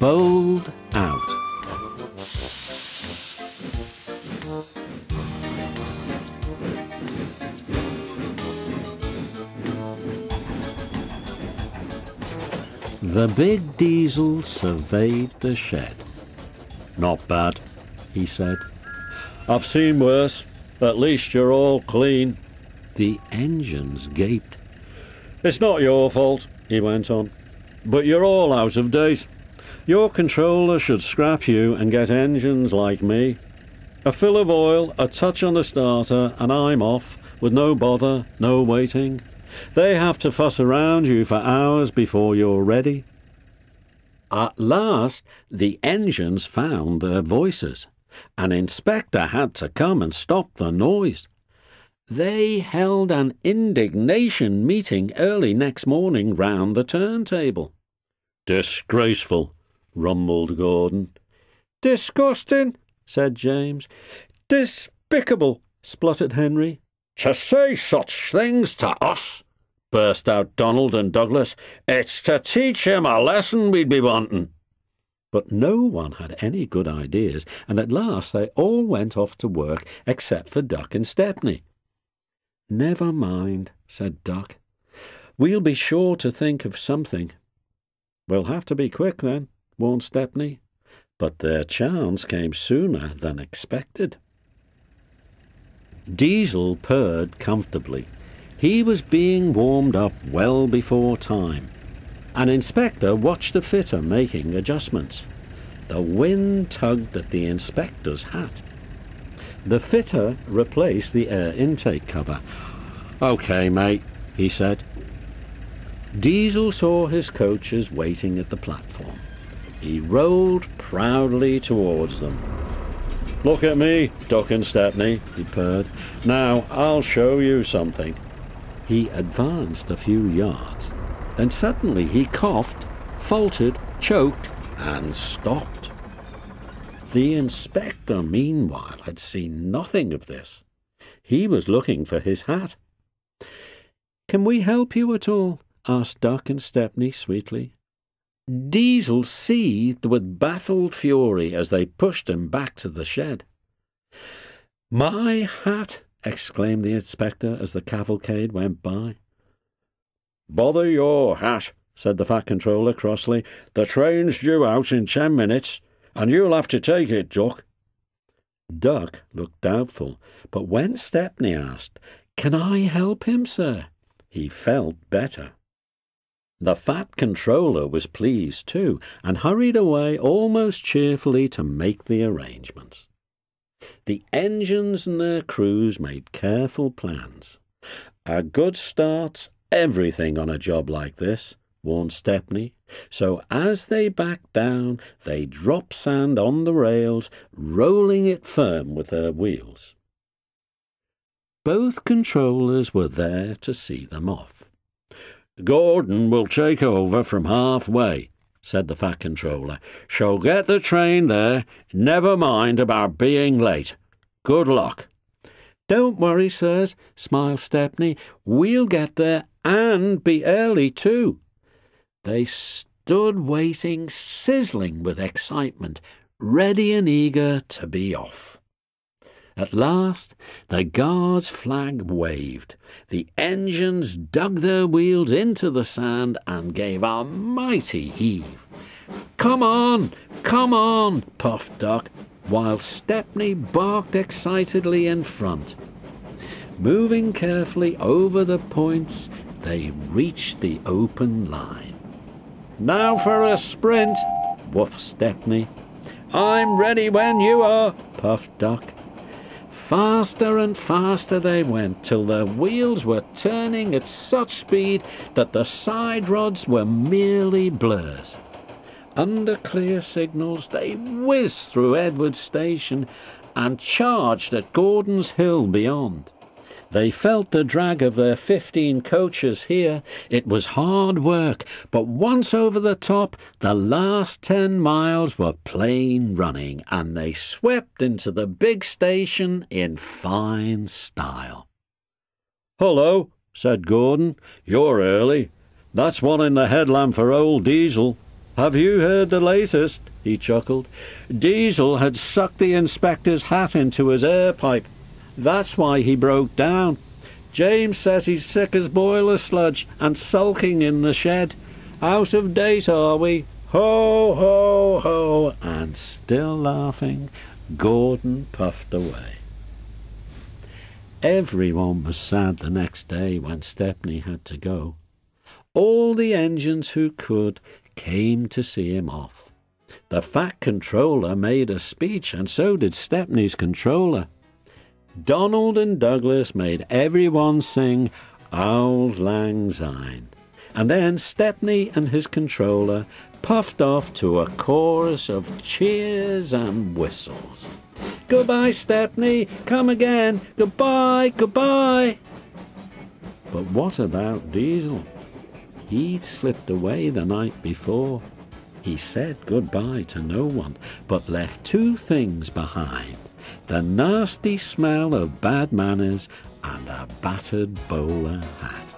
bowled out. The big diesel surveyed the shed. "Not bad," he said. "I've seen worse. At least you're all clean." The engines gaped. "It's not your fault," he went on, "but you're all out of date. Your controller should scrap you and get engines like me. A fill of oil, a touch on the starter, and I'm off, with no bother, no waiting. They have to fuss around you for hours before you're ready." At last, the engines found their voices. An inspector had to come and stop the noise. They held an indignation meeting early next morning round the turntable. "Disgraceful," rumbled Gordon. "Disgusting," said James. "Despicable," spluttered Henry. "To say such things to us," burst out Donald and Douglas. "It's to teach him a lesson we'd be wanting." But no one had any good ideas, and at last they all went off to work except for Duck and Stepney. "Never mind," said Duck. "We'll be sure to think of something." "We'll have to be quick then," warned Stepney. But their chance came sooner than expected. Diesel purred comfortably. He was being warmed up well before time. An inspector watched the fitter making adjustments. The wind tugged at the inspector's hat. The fitter replaced the air intake cover. "OK, mate," he said. Diesel saw his coachers waiting at the platform. He rolled proudly towards them. "Look at me, Duck and Stepney," he purred. "Now I'll show you something." He advanced a few yards. Then suddenly he coughed, faltered, choked, and stopped. The inspector, meanwhile, had seen nothing of this. He was looking for his hat. "Can we help you at all?" asked Duck and Stepney sweetly. Diesel seethed with baffled fury as they pushed him back to the shed. "My hat!" exclaimed the inspector as the cavalcade went by. "Bother your hat," said the Fat Controller crossly. "The train's due out in 10 minutes, and you'll have to take it, Duck." Duck looked doubtful, but when Stepney asked, "Can I help him, sir?" he felt better. The Fat Controller was pleased too, and hurried away almost cheerfully to make the arrangements. The engines and their crews made careful plans. "A good start's everything on a job like this," warned Stepney. So as they backed down, they dropped sand on the rails, rolling it firm with their wheels. Both controllers were there to see them off. "Gordon will take over from halfway," said the Fat Controller. "She'll get the train there. Never mind about being late. Good luck." "Don't worry, sirs," smiled Stepney. "We'll get there and be early too." They stood waiting, sizzling with excitement, ready and eager to be off. At last the guard's flag waved. The engines dug their wheels into the sand and gave a mighty heave. "Come on, come on," puffed Duck, while Stepney barked excitedly in front. Moving carefully over the points, they reached the open line. "Now for a sprint," whooped Stepney. "I'm ready when you are," puffed Duck. Faster and faster they went, till their wheels were turning at such speed that the side rods were merely blurs. Under clear signals they whizzed through Edward Station and charged at Gordon's Hill beyond. They felt the drag of their 15 coaches here. It was hard work, but once over the top, the last 10 miles were plain running, and they swept into the big station in fine style. "Hullo," said Gordon. "You're early. That's one in the headlamp for old Diesel." "Have you heard the latest?" he chuckled. "Diesel had sucked the inspector's hat into his air pipe. That's why he broke down. James says he's sick as boiler sludge and sulking in the shed. Out of date, are we? Ho, ho, ho!" And still laughing, Gordon puffed away. Everyone was sad the next day when Stepney had to go. All the engines who could came to see him off. The fat controller made a speech, and so did Stepney's controller. Donald and Douglas made everyone sing "Auld Lang Syne," and then Stepney and his controller puffed off to a chorus of cheers and whistles. "Goodbye, Stepney, come again, goodbye, goodbye." But what about Diesel? He'd slipped away the night before. He said goodbye to no one, but left two things behind: the nasty smell of bad manners and a battered bowler hat.